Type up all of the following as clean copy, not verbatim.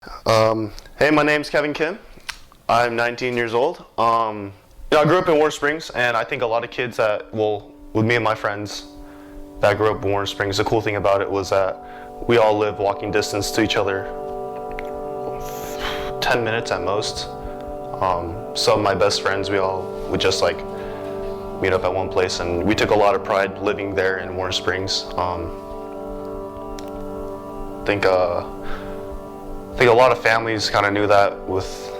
Hey, my name's Kevin Kim. I'm 19 years old. I grew up in Warren Springs, and I think a lot of kids with me and my friends that grew up in Warren Springs, the cool thing about it was that we all live walking distance to each other, 10 minutes at most. Some of my best friends, we all would just like meet up at one place, and we took a lot of pride living there in Warren Springs. I think a lot of families kind of knew that with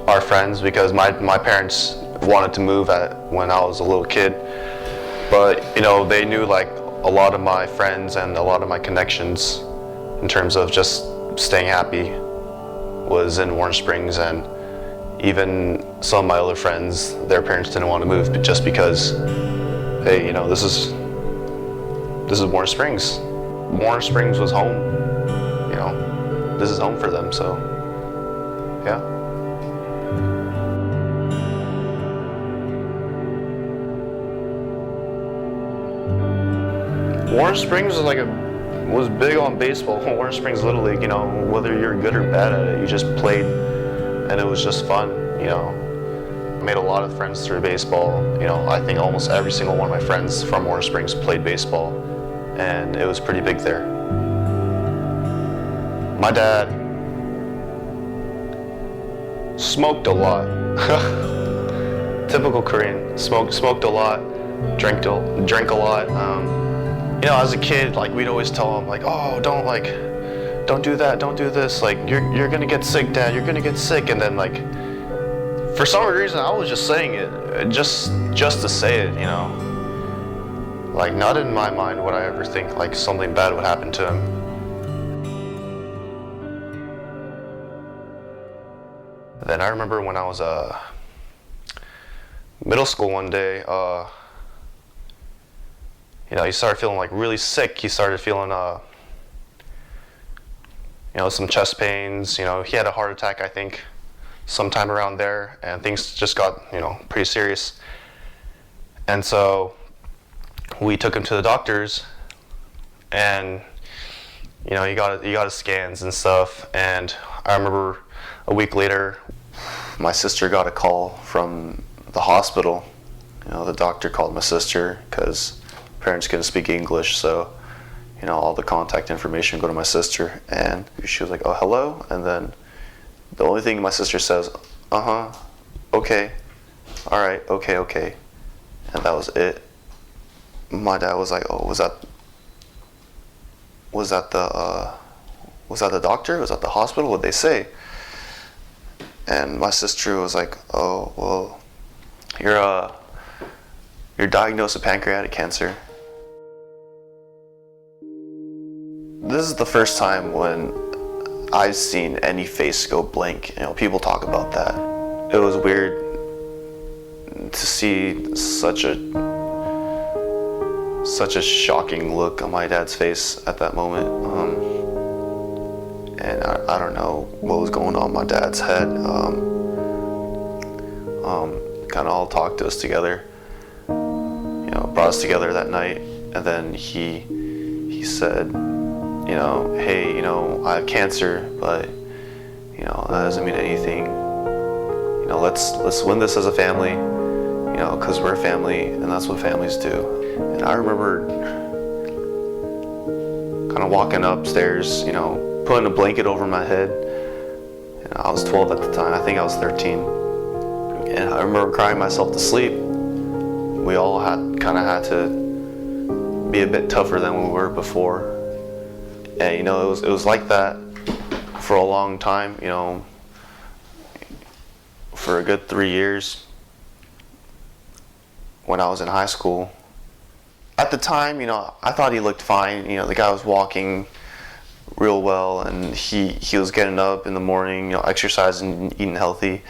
our friends because my parents wanted to move when I was a little kid, but they knew like a lot of my friends and a lot of my connections in terms of just staying happy was in Warren Springs, and even some of my other friends, their parents didn't want to move just because, hey, this is Warren Springs. Warren Springs was home. This is home for them, so yeah. Warren Springs was big on baseball. Warren Springs Little League, whether you're good or bad at it, you just played, and it was just fun. I made a lot of friends through baseball. I think almost every single one of my friends from Warren Springs played baseball, and it was pretty big there. My dad smoked a lot. Typical Korean. Smoked a lot, drank a lot. As a kid, like we'd always tell him, like, oh, don't do that, don't do this. Like you're gonna get sick, Dad. You're gonna get sick. And then like, for some reason, I was just saying it, just to say it. Like not in my mind would I ever think like something bad would happen to him. Then I remember when I was middle school one day, he started feeling like really sick. He started feeling some chest pains. He had a heart attack, I think, sometime around there, and things just got pretty serious. And so we took him to the doctors, and he got his scans and stuff. And I remember a week later, my sister got a call from the hospital. The doctor called my sister because parents couldn't speak English, so all the contact information go to my sister, and she was like, oh, hello, and then the only thing my sister says, okay, all right, okay, and that was it. My dad was like, oh, was that the doctor? Was that the hospital? What'd they say? And my sister was like, oh, well, you're diagnosed with pancreatic cancer. This is the first time when I've seen any face go blank. People talk about that. It was weird to see such a shocking look on my dad's face at that moment. And I don't know what was going on in my dad's head. Kind of all talked to us together, brought us together that night, and then he said, hey, I have cancer, but that doesn't mean anything. Let's win this as a family, because we're a family, and that's what families do. And I remember kind of walking upstairs, putting a blanket over my head. I was 12 at the time. I think I was 13. And I remember crying myself to sleep. We all had to be a bit tougher than we were before. And it was like that for a long time, for a good 3 years when I was in high school. At the time, I thought he looked fine. The guy was walking real well, and he was getting up in the morning, exercising, eating healthy.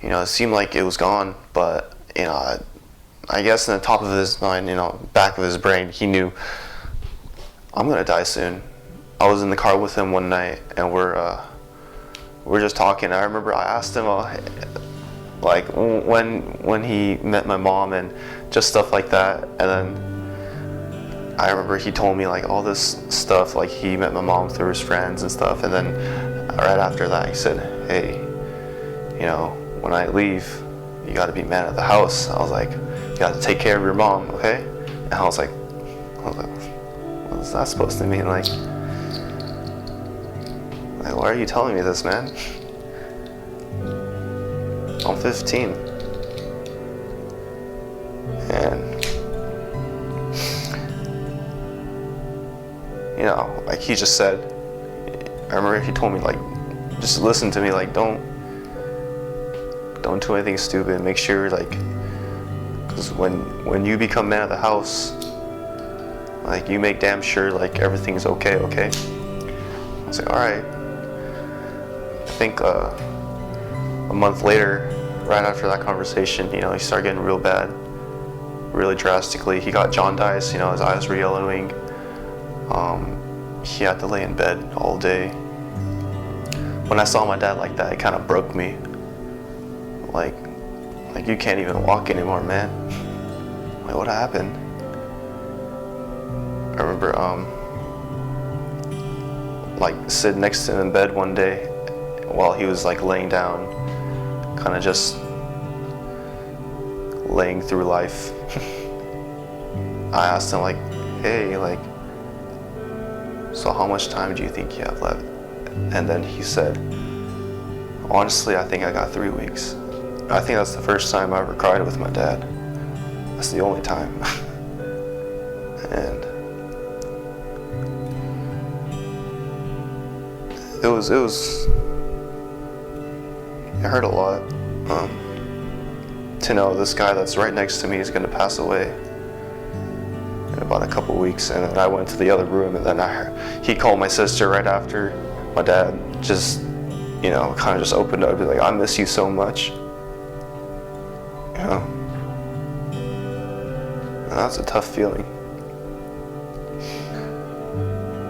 It seemed like it was gone, but I guess in the top of his mind, back of his brain, he knew, I'm gonna die soon. I was in the car with him one night, and we're just talking. I remember I asked him like when he met my mom and just stuff like that, and then I remember he told me like all this stuff, like he met my mom through his friends and stuff, and then right after that, he said, hey, you know, when I leave, you got to be man of the house. I was like, you got to take care of your mom, okay? And I was like, what is that supposed to mean? Like, why are you telling me this, man? I'm 15. And, you know, like he just said, I remember he told me, like, just listen to me, like, don't do anything stupid. Make sure, like, because when you become man of the house, like, you make damn sure, like, everything's okay? I was like, all right. I think a month later, right after that conversation, you know, he started getting real bad, really drastically. He got jaundice, you know, his eyes were yellowing. He had to lay in bed all day. When I saw my dad like that, it kind of broke me. Like you can't even walk anymore, man. Like, what happened? I remember, like, sitting next to him in bed one day while he was, like, laying down, kind of just laying through life. I asked him, like, hey, like, so how much time do you think you have left? And then he said, honestly, I think I got 3 weeks. I think that's the first time I ever cried with my dad. That's the only time. And it hurt a lot to know this guy that's right next to me is gonna pass away in about a couple weeks. And then I went to the other room, and then he called my sister right after. My dad just, you know, kind of just opened up, like, I miss you so much. You know, and that's a tough feeling.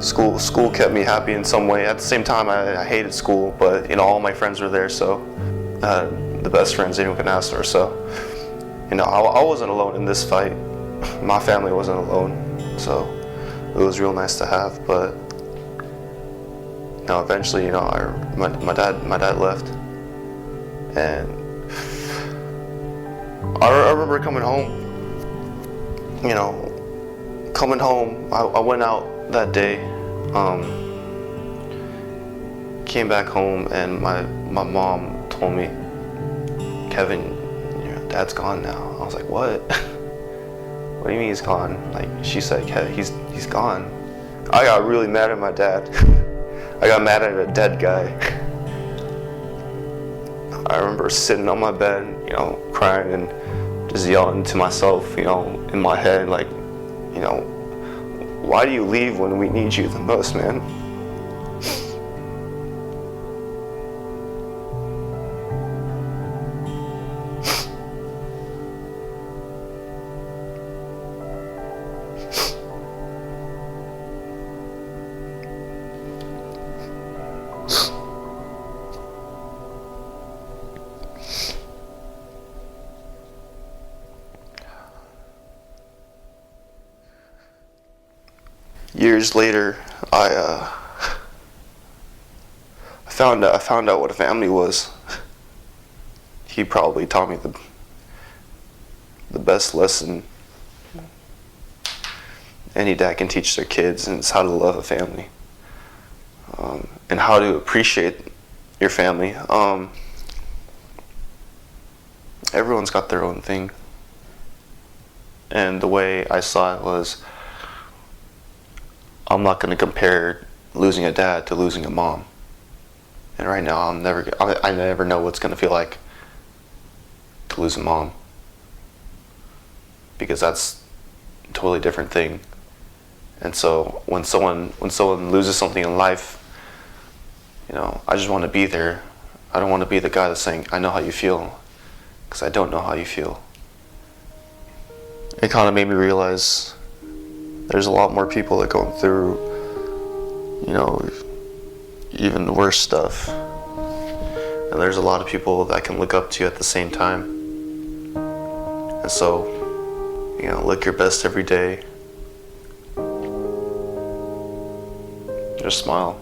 School kept me happy in some way. At the same time, I hated school, but, you know, all my friends were there, so the best friends anyone can ask for. So, you know, I wasn't alone in this fight. My family wasn't alone, so it was real nice to have. But, you know, eventually, you know, my dad left, and I remember coming home. You know, coming home, I went out that day, came back home, and my mom told me, Kevin, your dad's gone now. I was like, what? What do you mean he's gone? Like, she said, Kevin, he's gone. I got really mad at my dad. I got mad at a dead guy. I remember sitting on my bed, you know, crying and just yelling to myself, you know, in my head, like, you know, why do you leave when we need you the most, man? Years later, I found out what a family was. He probably taught me the best lesson any dad can teach their kids, and it's how to love a family, and how to appreciate your family. Everyone's got their own thing, and the way I saw it was, I'm not going to compare losing a dad to losing a mom. And right now, I never know what's going to feel like to lose a mom, because that's a totally different thing. And so when someone loses something in life, you know, I just want to be there. I don't want to be the guy that's saying, I know how you feel, because I don't know how you feel. It kind of made me realize there's a lot more people that go through, you know, even the worst stuff. And there's a lot of people that can look up to you at the same time. And so, you know, look your best every day. Just smile.